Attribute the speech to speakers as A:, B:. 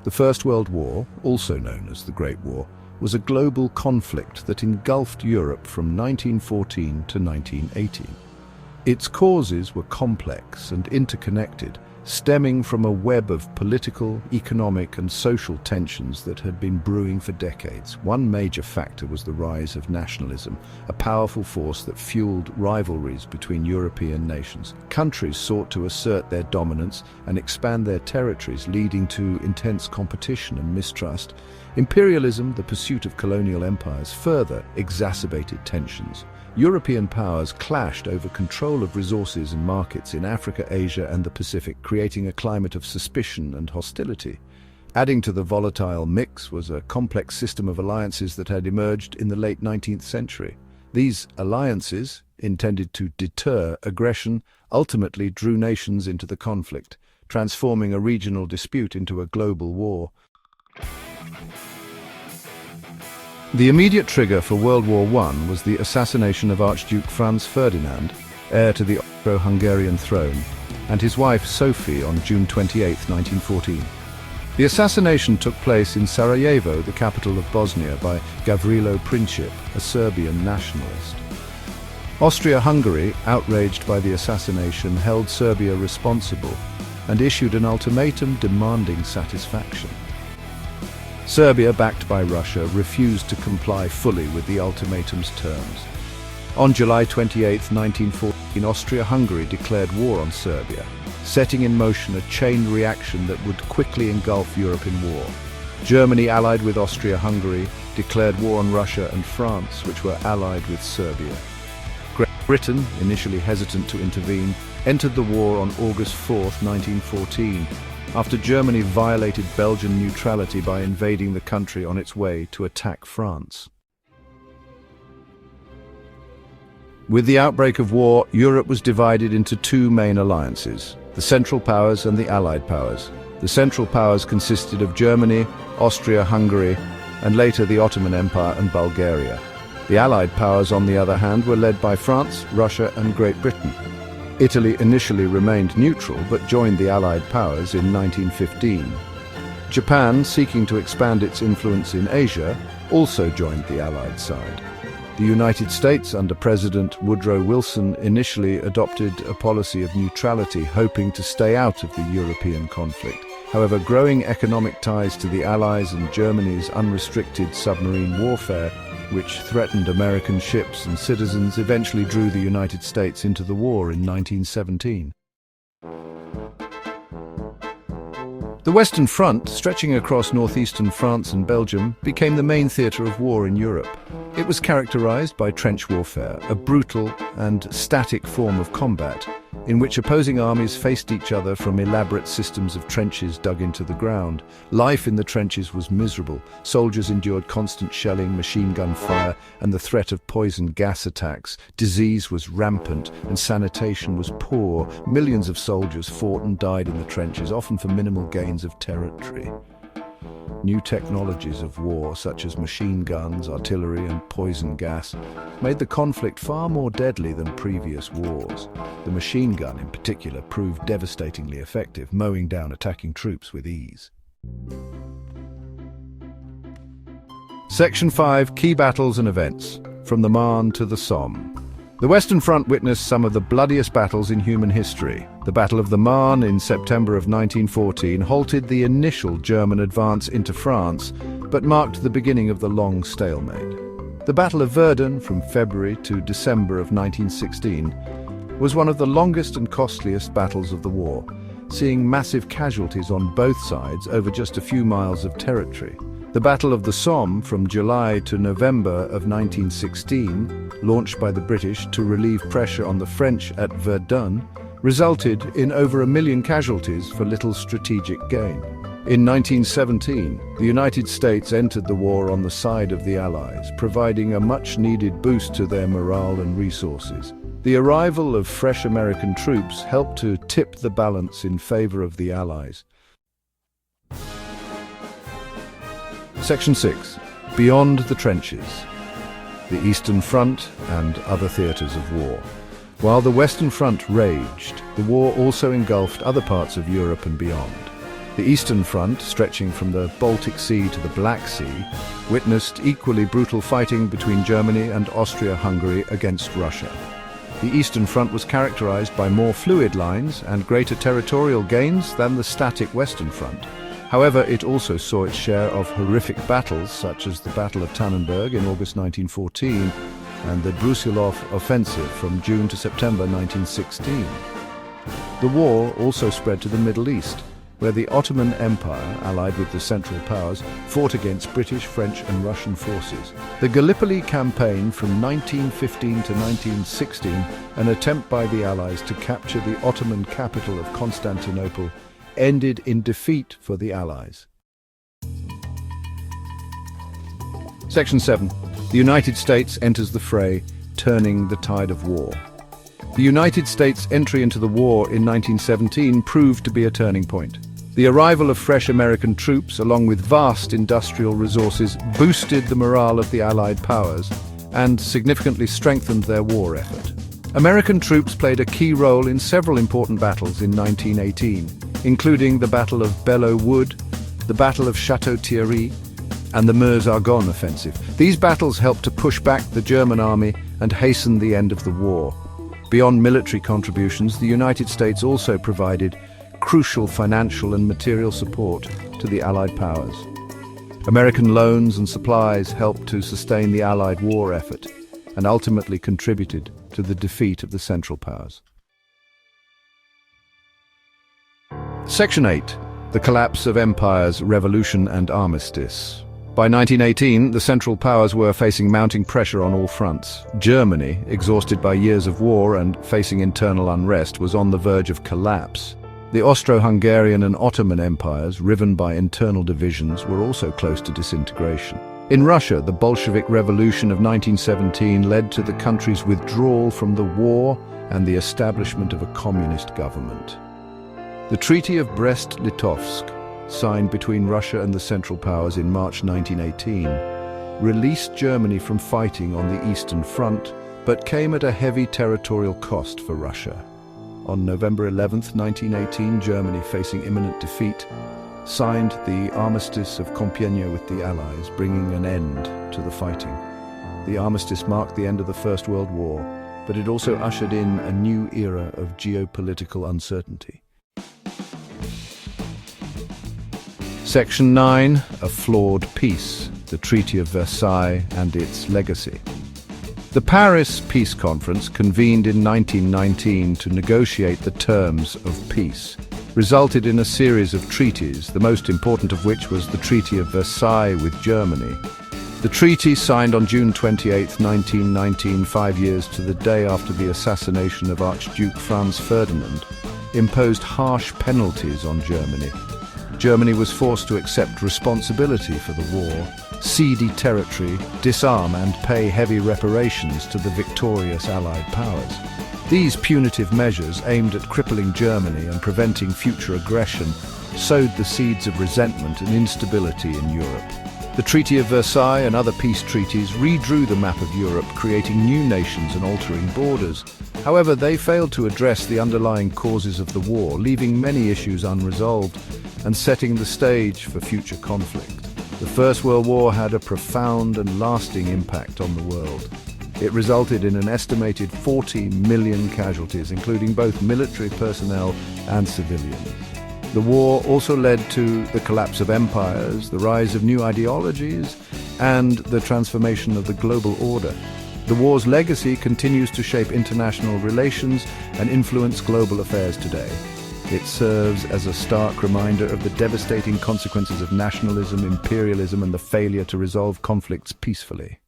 A: The First World War, also known as the Great War, was a global conflict that engulfed Europe from 1914 to 1918. Its causes were complex and interconnected, stemming from a web of political, economic, and social tensions that had been brewing for decades. One major factor was the rise of nationalism, a powerful force that fueled rivalries between European nations. Countries sought to assert their dominance and expand their territories, leading to intense competition and mistrust. Imperialism, the pursuit of colonial empires, further exacerbated tensions. European powers clashed over control of resources and markets in Africa, Asia, and the Pacific, creating a climate of suspicion and hostility. Adding to the volatile mix was a complex system of alliances that had emerged in the late 19th century. These alliances, intended to deter aggression, ultimately drew nations into the conflict, transforming a regional dispute into a global war. The immediate trigger for World War I was the assassination of Archduke Franz Ferdinand, heir to the Austro-Hungarian throne, and his wife Sophie on June 28, 1914. The assassination took place in Sarajevo, the capital of Bosnia, by Gavrilo Princip, a Serbian nationalist. Austria-Hungary, outraged by the assassination, held Serbia responsible and issued an ultimatum demanding satisfaction. Serbia, backed by Russia, refused to comply fully with the ultimatum's terms. On July 28, 1914, Austria-Hungary declared war on Serbia, setting in motion a chain reaction that would quickly engulf Europe in war. Germany, allied with Austria-Hungary, declared war on Russia and France, which were allied with Serbia. Great Britain, initially hesitant to intervene, entered the war on August 4, 1914, after Germany violated Belgian neutrality by invading the country on its way to attack France. With the outbreak of war, Europe was divided into two main alliances, the Central Powers and the Allied Powers. The Central Powers consisted of Germany, Austria-Hungary, and later the Ottoman Empire and Bulgaria. The Allied Powers, on the other hand, were led by France, Russia, and Great Britain. Italy initially remained neutral but joined the Allied powers in 1915. Japan, seeking to expand its influence in Asia, also joined the Allied side. The United States, under President Woodrow Wilson, initially adopted a policy of neutrality, hoping to stay out of the European conflict. However, growing economic ties to the Allies and Germany's unrestricted submarine warfare, which threatened American ships and citizens, eventually drew the United States into the war in 1917. The Western Front, stretching across northeastern France and Belgium, became the main theatre of war in Europe. It was characterized by trench warfare, a brutal and static form of combat, in which opposing armies faced each other from elaborate systems of trenches dug into the ground. Life in the trenches was miserable. Soldiers endured constant shelling, machine gun fire, and the threat of poison gas attacks. Disease was rampant, and sanitation was poor. Millions of soldiers fought and died in the trenches, often for minimal gains of territory. New technologies of war, such as machine guns, artillery, and poison gas, made the conflict far more deadly than previous wars. The machine gun, in particular, proved devastatingly effective, mowing down attacking troops with ease. Section 5. Key battles and events. From the Marne to the Somme. The Western Front witnessed some of the bloodiest battles in human history. The Battle of the Marne in September of 1914 halted the initial German advance into France, but marked the beginning of the long stalemate. The Battle of Verdun, from February to December of 1916, was one of the longest and costliest battles of the war, seeing massive casualties on both sides over just a few miles of territory. The Battle of the Somme, from July to November of 1916, launched by the British to relieve pressure on the French at Verdun, resulted in over 1 million casualties for little strategic gain. In 1917, the United States entered the war on the side of the Allies, providing a much-needed boost to their morale and resources. The arrival of fresh American troops helped to tip the balance in favor of the Allies. Section 6. Beyond the trenches. The Eastern Front and other theatres of war. While the Western Front raged, the war also engulfed other parts of Europe and beyond. The Eastern Front, stretching from the Baltic Sea to the Black Sea, witnessed equally brutal fighting between Germany and Austria-Hungary against Russia. The Eastern Front was characterized by more fluid lines and greater territorial gains than the static Western Front. However, it also saw its share of horrific battles, such as the Battle of Tannenberg in August 1914 and the Brusilov offensive from June to September 1916. The war also spread to the Middle East, where the Ottoman Empire, allied with the Central Powers, fought against British, French and Russian forces. The Gallipoli campaign from 1915 to 1916, an attempt by the Allies to capture the Ottoman capital of Constantinople, ended in defeat for the Allies. Section 7. The United States enters the fray, turning the tide of war. The United States' entry into the war in 1917 proved to be a turning point. The arrival of fresh American troops, along with vast industrial resources, boosted the morale of the Allied powers and significantly strengthened their war effort. American troops played a key role in several important battles in 1918, including the Battle of Belleau Wood, the Battle of Château-Thierry, and the Meuse-Argonne offensive. These battles helped to push back the German army and hasten the end of the war. Beyond military contributions, the United States also provided crucial financial and material support to the Allied powers. American loans and supplies helped to sustain the Allied war effort and ultimately contributed to the defeat of the Central Powers. Section 8. The Collapse of Empires, Revolution and Armistice. By 1918, the Central Powers were facing mounting pressure on all fronts. Germany, exhausted by years of war and facing internal unrest, was on the verge of collapse. The Austro-Hungarian and Ottoman empires, riven by internal divisions, were also close to disintegration. In Russia, the Bolshevik Revolution of 1917 led to the country's withdrawal from the war and the establishment of a communist government. The Treaty of Brest-Litovsk, signed between Russia and the Central Powers in March 1918, released Germany from fighting on the Eastern Front, but came at a heavy territorial cost for Russia. On November 11, 1918, Germany, facing imminent defeat, signed the Armistice of Compiègne with the Allies, bringing an end to the fighting. The armistice marked the end of the First World War, but it also ushered in a new era of geopolitical uncertainty. Section 9. A Flawed Peace, the Treaty of Versailles and its Legacy. The Paris Peace Conference, convened in 1919 to negotiate the terms of peace, resulted in a series of treaties, the most important of which was the Treaty of Versailles with Germany. The treaty, signed on June 28, 1919, 5 years to the day after the assassination of Archduke Franz Ferdinand, imposed harsh penalties on Germany. Germany was forced to accept responsibility for the war, cede territory, disarm and pay heavy reparations to the victorious Allied powers. These punitive measures, aimed at crippling Germany and preventing future aggression, sowed the seeds of resentment and instability in Europe. The Treaty of Versailles and other peace treaties redrew the map of Europe, creating new nations and altering borders. However, they failed to address the underlying causes of the war, leaving many issues unresolved and setting the stage for future conflict. The First World War had a profound and lasting impact on the world. It resulted in an estimated 40 million casualties, including both military personnel and civilians. The war also led to the collapse of empires, the rise of new ideologies, and the transformation of the global order. The war's legacy continues to shape international relations and influence global affairs today. It serves as a stark reminder of the devastating consequences of nationalism, imperialism, and the failure to resolve conflicts peacefully.